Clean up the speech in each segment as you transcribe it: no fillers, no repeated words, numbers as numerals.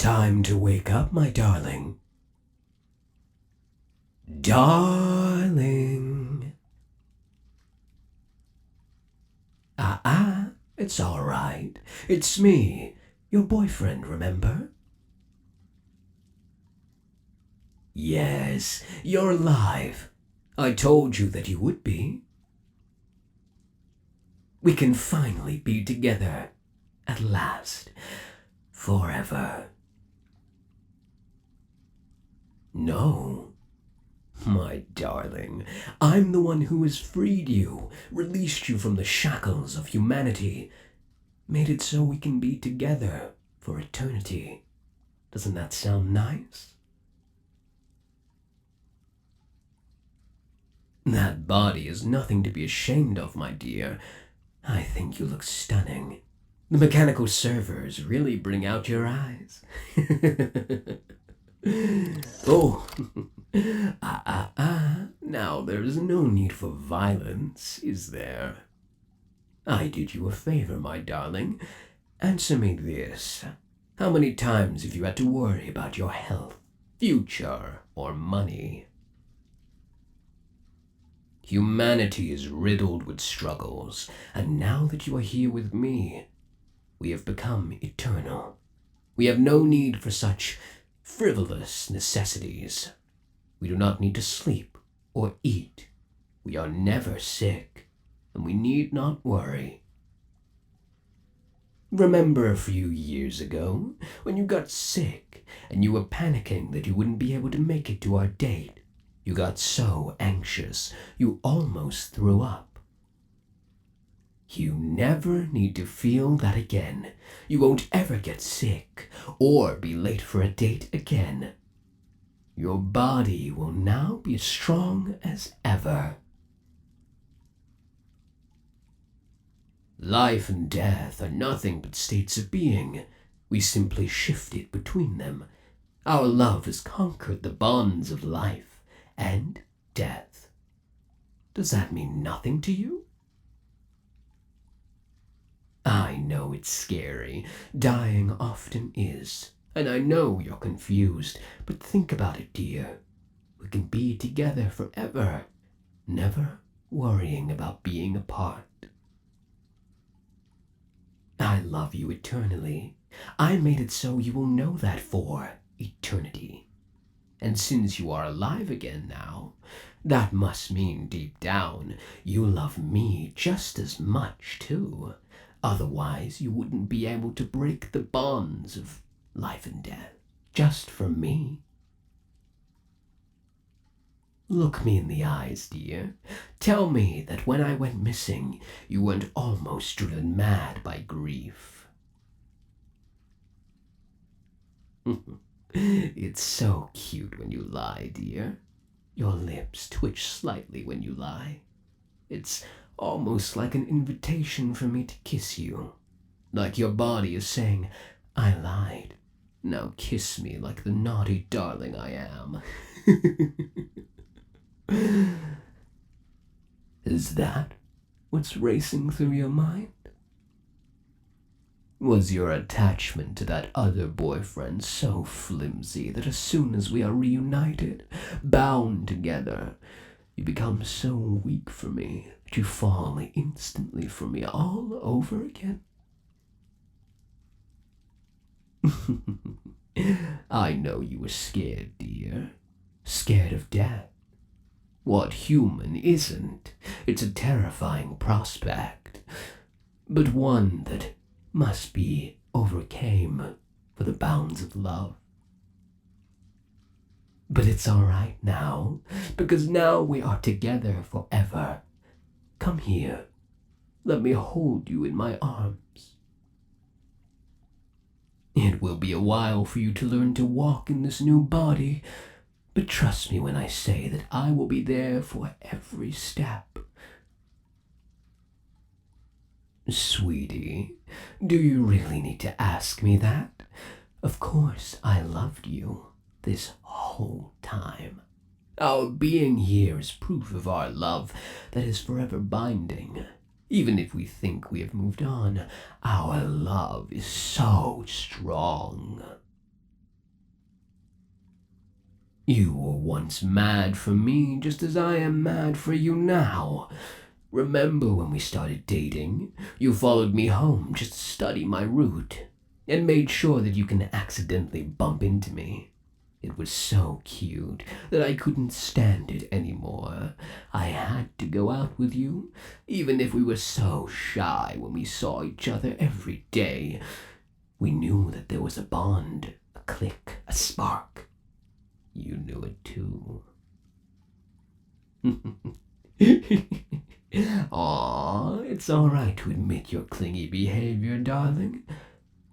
Time to wake up, my darling. Darling. It's all right. It's me, your boyfriend, remember? Yes, you're alive. I told you that you would be. We can finally be together, at last, forever. No. My darling, I'm the one who has freed you, released you from the shackles of humanity, made it so we can be together for eternity. Doesn't that sound nice? That body is nothing to be ashamed of, my dear. I think you look stunning. The mechanical servers really bring out your eyes. Oh, now there's no need for violence, is there? I did you a favor, my darling. Answer me this. How many times have you had to worry about your health, future, or money? Humanity is riddled with struggles, and now that you are here with me, we have become eternal. We have no need for such frivolous necessities. We do not need to sleep or eat. We are never sick, and we need not worry. Remember a few years ago when you got sick and you were panicking that you wouldn't be able to make it to our date? You got so anxious you almost threw up. You never need to feel that again. You won't ever get sick or be late for a date again. Your body will now be as strong as ever. Life and death are nothing but states of being. We simply shifted between them. Our love has conquered the bonds of life and death. Does that mean nothing to you? I know it's scary. Dying often is. And I know you're confused, but think about it, dear. We can be together forever, never worrying about being apart. I love you eternally. I made it so you will know that for eternity. And since you are alive again now, that must mean deep down you love me just as much too. Otherwise you wouldn't be able to break the bonds of life and death just for me. Look me in the eyes, dear. Tell me that when I went missing, you weren't almost driven mad by grief. It's so cute when you lie, dear. Your lips twitch slightly when you lie. It's almost like an invitation for me to kiss you. Like your body is saying, I lied. Now kiss me like the naughty darling I am. Is that what's racing through your mind? Was your attachment to that other boyfriend so flimsy that as soon as we are reunited, bound together, you become so weak for me that you fall instantly for me all over again? I know you were scared, dear. Scared of death. What human isn't? It's a terrifying prospect, but one that must be overcame for the bounds of love. But it's all right now, because now we are together forever. Come here. Let me hold you in my arms. It will be a while for you to learn to walk in this new body, but trust me when I say that I will be there for every step. Sweetie, do you really need to ask me that? Of course I loved you this whole time. Our being here is proof of our love that is forever binding. Even if we think we have moved on, our love is so strong. You were once mad for me just as I am mad for you now. Remember when we started dating? You followed me home just to study my route and made sure that you can accidentally bump into me. It was so cute that I couldn't stand it anymore. I had to go out with you, even if we were so shy when we saw each other every day. We knew that there was a bond, a click, a spark. You knew it too. Aw, it's all right to admit your clingy behavior, darling,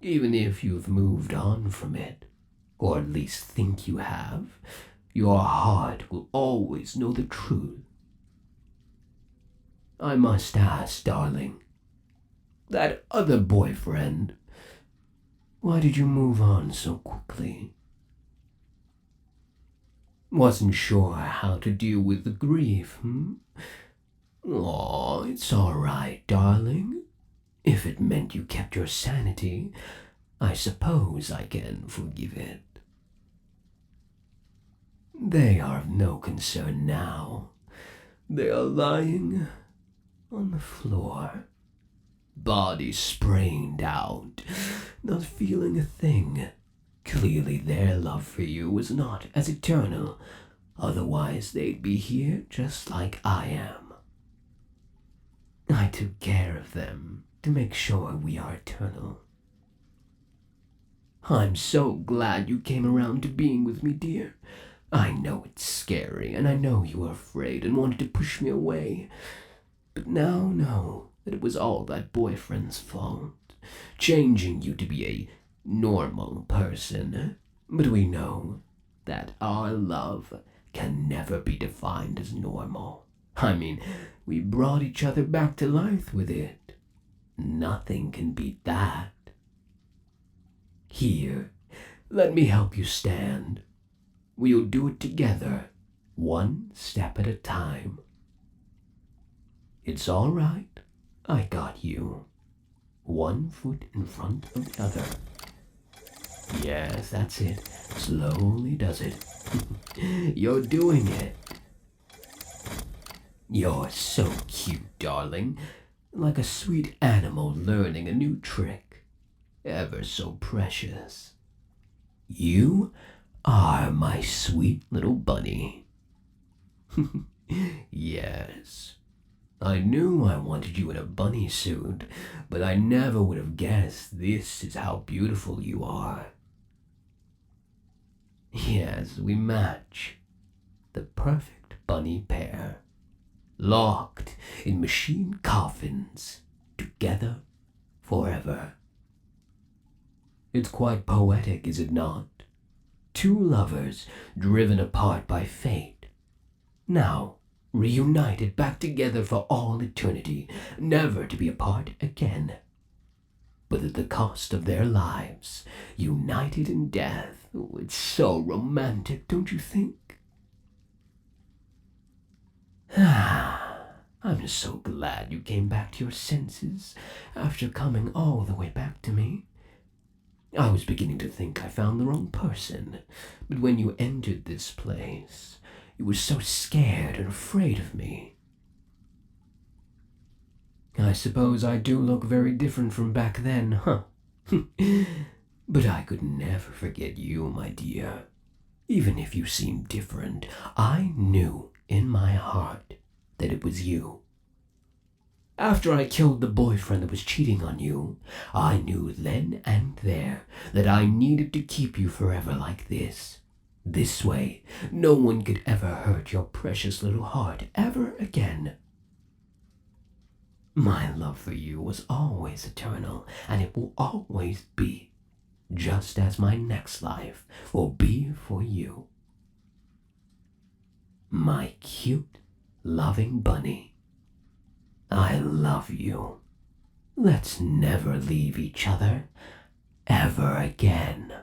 even if you've moved on from it, or at least think you have. Your heart will always know the truth. I must ask, darling, that other boyfriend, why did you move on so quickly? Wasn't sure how to deal with the grief, Aw, it's all right, darling. If it meant you kept your sanity, I suppose I can forgive it. They are of no concern now. They are lying on the floor, bodies sprained out, not feeling a thing. Clearly their love for you was not as eternal, otherwise they'd be here just like I am. I took care of them to make sure we are eternal. I'm so glad you came around to being with me, dear. I know it's scary, and I know you were afraid and wanted to push me away. But now know that it was all that boyfriend's fault, changing you to be a normal person. But we know that our love can never be defined as normal. I mean, we brought each other back to life with it. Nothing can beat that. Here, let me help you stand. We'll do it together, one step at a time. It's all right. I got you. One foot in front of the other. Yes, that's it. Slowly does it. You're doing it. You're so cute, darling. Like a sweet animal learning a new trick. Ever so precious. You are my sweet little bunny. Yes. I knew I wanted you in a bunny suit, but I never would have guessed this is how beautiful you are. Yes, we match. The perfect bunny pair. Locked in machine coffins, together forever. It's quite poetic, is it not? Two lovers driven apart by fate, now reunited back together for all eternity, never to be apart again. But at the cost of their lives, united in death. Oh, it's so romantic, don't you think? I'm so glad you came back to your senses after coming all the way back to me. I was beginning to think I found the wrong person, but when you entered this place, you were so scared and afraid of me. I suppose I do look very different from back then, huh? But I could never forget you, my dear. Even if you seemed different, I knew in my heart that it was you. After I killed the boyfriend that was cheating on you, I knew then and there that I needed to keep you forever like this. This way, no one could ever hurt your precious little heart ever again. My love for you was always eternal, and it will always be, just as my next life will be for you. My cute, loving bunny, I love you. Let's never leave each other ever again.